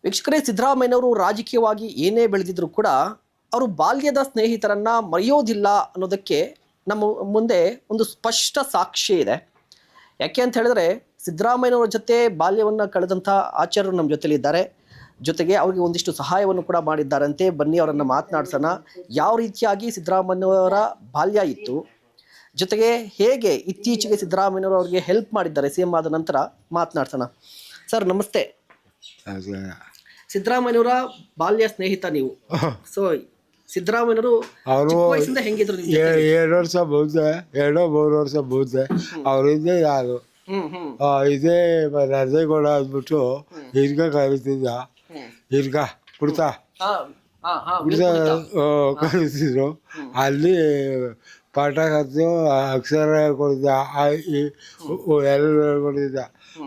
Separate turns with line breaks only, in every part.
ವೀಕ್ಷಕರೇ, ಸಿದ್ದರಾಮಯ್ಯನವರು ರಾಜಕೀಯವಾಗಿ ಏನೇ ಬೆಳೆದಿದ್ರು ಕೂಡ ಅವರು ಬಾಲ್ಯದ ಸ್ನೇಹಿತರನ್ನ ಮರೆಯೋದಿಲ್ಲ ಅನ್ನೋದಕ್ಕೆ ನಮ್ಮ ಮುಂದೆ ಒಂದು ಸ್ಪಷ್ಟ ಸಾಕ್ಷಿ ಇದೆ. ಯಾಕೆ ಅಂತ ಹೇಳಿದ್ರೆ, ಸಿದ್ದರಾಮಯ್ಯನವರ ಜೊತೆ ಬಾಲ್ಯವನ್ನು ಕಳೆದಂಥ ಆಚಾರ್ಯರು ನಮ್ಮ ಜೊತೆಲಿದ್ದಾರೆ. ಜೊತೆಗೆ ಅವರಿಗೆ ಒಂದಿಷ್ಟು ಸಹಾಯವನ್ನು ಕೂಡ ಮಾಡಿದ್ದಾರಂತೆ. ಬನ್ನಿ ಅವರನ್ನು ಮಾತನಾಡ್ಸೋಣ. ಯಾವ ರೀತಿಯಾಗಿ ಸಿದ್ದರಾಮಯ್ಯನವರ ಬಾಲ್ಯ ಇತ್ತು, ಜೊತೆಗೆ ಹೇಗೆ ಇತ್ತೀಚೆಗೆ ಸಿದ್ದರಾಮಯ್ಯನವರು ಅವರಿಗೆ ಹೆಲ್ಪ್ ಮಾಡಿದ್ದಾರೆ ಸಿ ಎಂ ಆದ ನಂತರ ಮಾತನಾಡ್ಸೋಣ. ಸರ್ ನಮಸ್ತೆ. ಸಿದ್ದರಾಮಯ್ಯನವರ ಬಾಲ್ಯ ಸ್ನೇಹಿತ ನೀವು. ಸೊ ಸಿದ್ದರಾಮಯ್ಯನವರು ಚಿಕ್ಕ ವಯಸ್ಸಿಂದ ಹೆಂಗಿದ್ರು?
2 ವರ್ಷ ಬಹುದೆ, 2-3 ವರ್ಷ ಬಹುದೆ ಅವರಿಂದ ಯಾರು ಇದೇ ನರದೇಗೌಡ ಅಂದ್ಬಿಟ್ಟು ಹಿರ್ಗ ಕರೀತಿದ್ದ. ಹಿರ್ಗ ಕುಡ್ತಾ ಕರೀತಿದ್ರು. ಅಲ್ಲಿ ಪಾಠ ಕಲಿತು ಅಕ್ಷರ ಹೇಳ್ಕೊಡ್ತಿದ್ದ, ಎಲ್ಲ ಹೇಳ್ಕೊಡ್ತಿದ್ದ.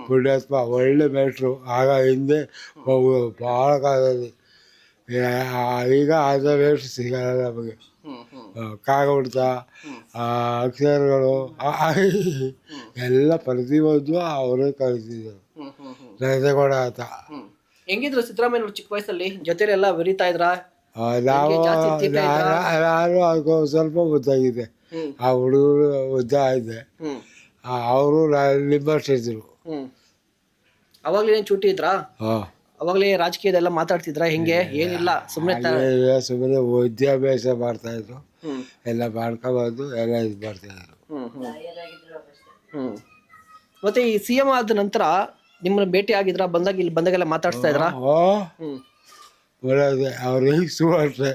ಪುಣ್ಯಾತ್ಮ ಒಳ್ಳೆ ಮೇಟ್ರು. ಆಗ ಹಿಂದೆ ಭಾಳ ಕಾಲದಲ್ಲಿ. ಈಗ ಅದ ಮೇಟ್ರು ಸಿಗಲ್ಲ ನಮಗೆ. ಕಾಗ ಹೊಡ್ತ ಅಕ್ಷರಗಳು ಎಲ್ಲ ಪ್ರತಿಯೊಂದು ಅವರೇ ಕಲಿತಿದ್ದರು. ನರದೇಗೌಡ ಅಂತ.
ಹೆಂಗಿದ್ರು ಸಿದ್ದರಾಮಯ್ಯನವರು ಚಿಕ್ಕ ವಯಸ್ಸಲ್ಲಿ? ಜೊತೆಲೆಲ್ಲ ಬೆರೀತಾ ಇದ್ರ?
ನಾನು ಅದಕ್ಕೂ ಸ್ವಲ್ಪ ಗೊತ್ತಾಗಿದೆ. ಆ ಹುಡುಗರು ಉದ್ದ ಇದ್ದೆ, ಅವರು ನಿಮ್ಮಷ್ಟಿದ್ರು.
ಅವಾಗ್ಲೇ ಚೂಟಿ ಇದ್ರಾ? ಅವಾಗ್ಲೇ ರಾಜಕೀಯದೆಲ್ಲ ಮಾತಾಡ್ತಿದ್ರ? ಹೆಂಗೆ? ಏನಿಲ್ಲ, ಸುಮ್ಮನೆ
ವಿದ್ಯಾಭ್ಯಾಸ ಮಾಡ್ತಾ ಇದ್ರು. ಎಲ್ಲ ಮಾಡ್ಕೊಬಂದು ಎಲ್ಲ ಇದು ಮಾಡ್ತಾ ಇದ್ರು.
ಮತ್ತೆ ಈ ಸಿ ಎಂ ಆದ ನಂತರ ನಿಮ್ಮನ್ನ ಭೇಟಿ ಆಗಿದ್ರ? ಇಲ್ಲಿ ಬಂದಾಗೆಲ್ಲ ಮಾತಾಡ್ಸ್ತಾ ಇದ್ರ?
ಒಳ್ಳೆದೆ. ಅವ್ರು ಈಗ ಸುಮಾರು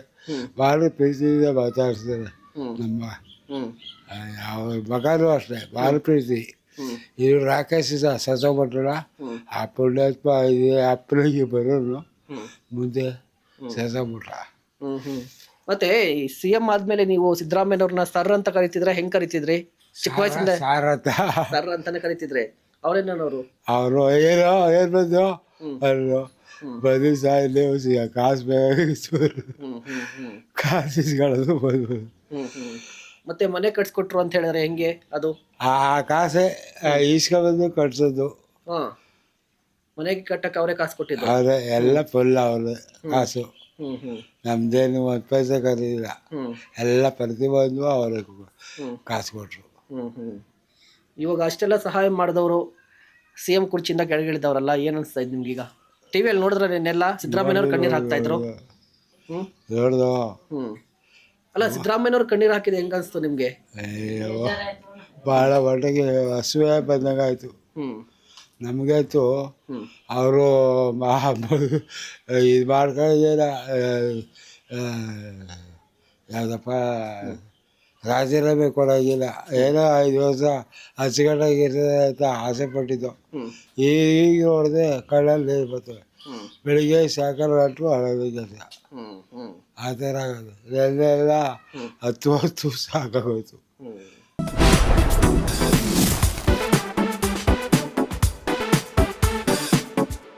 ಭಾಳ ಪ್ರೀತಿಯಿಂದ ಮಾತಾಡ್ಸ್ತಾರೆ. ನಮ್ಮ ಅವ್ರ ಮಗನೂ ಅಷ್ಟೇ ಭಾಳ ಪ್ರೀತಿ. ಇದು ರಾಕೇಶ್ ಸತ್ತೋಗ್ಬಿಟ್ರಲ್ಲ, ಆ ಪುಣ್ಯಾತ್ಮ ಇದೆ ಅಪ್ಪನಿಗೆ ಬರೋನು ಮುಂದೆ ಸತ್ತೋಗ್ಬಿಟ್ಟ.
ಮತ್ತೆ ಸಿ ಎಂ ಆದ್ಮೇಲೆ ನೀವು ಸಿದ್ದರಾಮಯ್ಯನವ್ರನ್ನ ಸರ್ ಅಂತ ಕರಿತಿದ್ರ? ಹೆಂಗ್ ಕರಿತಿದ್ರಿ ಚಿಕ್ಕ ವಯಸ್ಸಿಂದ? ಸರ್ ಅಂತಾನೆ ಕರಿತಿದ್ರೆ? ಅವ್ರೇನವರು?
ಅವರು ಏನ್ ಬಂದು ಅವರು ಬದಿ ಸಾಯಿಲೆ ಕಾಸು ಬೇಕಾಗಿತ್ತು, ಕಾಸು ಇಸ್ಕೊಳ್ಳೋದು ಬಂದು.
ಮತ್ತೆ ಮನೆ ಕಟ್ಸ್ಕೊಟ್ರು ಅಂತ ಹೇಳಿದ್ರೆ ಹೆಂಗೆ ಅದು?
ಆ ಕಾಸೆ ಈಸ್ಕೊಬಂದು ಕಟ್ಸೋದು.
ಮನೆಗೆ ಕಟ್ಟಕ್ಕೆ ಅವರೇ ಕಾಸು ಕೊಟ್ಟಿದ್ರು?
ಅವ್ರೆ ಎಲ್ಲ ಫುಲ್ ಅವ್ರದ್ದು ಕಾಸು. ನಮ್ದೇನು 1 ಪೈಸೆ ಕರೀಲಿಲ್ಲ. ಎಲ್ಲ ಪ್ರತಿಯೊಂದು ಅವರೇ ಕಾಸು ಕೊಟ್ರು.
ಇವಾಗ ಅಷ್ಟೆಲ್ಲ ಸಹಾಯ ಮಾಡಿದವರು ಸಿ ಎಂ ಕುರ್ಚಿಯಿಂದ ಕೆಳಗಿಳಿದವರಲ್ಲ, ಏನ್ ಅನ್ಸ್ತಾ ಇದ್ ನಿಮ್ಗೀಗ? ಟಿವಿಯಲ್ಲಿ ನೋಡಿದ್ರೆ ನಿನ್ನೆಲ್ಲ ಸಿದ್ದರಾಮಯ್ಯನವ್ರು ಕಣ್ಣೀರು ಹಾಕ್ತಾ ಇದ್ರು.
ನೋಡ್ದು.
ಅಲ್ಲ, ಸಿದ್ದರಾಮಯ್ಯನವ್ರು ಕಣ್ಣೀರು ಹಾಕಿದೆ, ಹೆಂಗ ಅನ್ಸ್ತು ನಿಮ್ಗೆ?
ಭಾಳ ಒಟ್ಟಿಗೆ ಹಸುವೆ ಬಂದಂಗಾಯ್ತು ನಮಗಾಯ್ತು. ಅವರು ಇದು ಮಾಡ್ಕೊಂಡಿದ್ದೀರ ಯಾವುದಪ್ಪ, ರಾಜೀನಾಮೆ ಕೊಡೋಂಗಿಲ್ಲ, ಏನೋ 5 ವರ್ಷ ಅಚ್ಚುಕಟ್ಟಾಗಿರ್ತದೆ ಅಂತ ಆಸೆ ಪಟ್ಟಿದ್ದು. ಈಗ ನೋಡಿದೆ ಕಣ್ಣಲ್ಲಿ ನೀರು ಬರ್ತವೆ. ಬೆಳಿಗ್ಗೆ ಸಾಯಂಕಾಲ ಗಂಟು ಹಳದಿ ಕೆಲಸ ಆ ಥರ ಆಗೋದು. ಎಲ್ಲ 10 ಸಾಕಾಗೋಯ್ತು.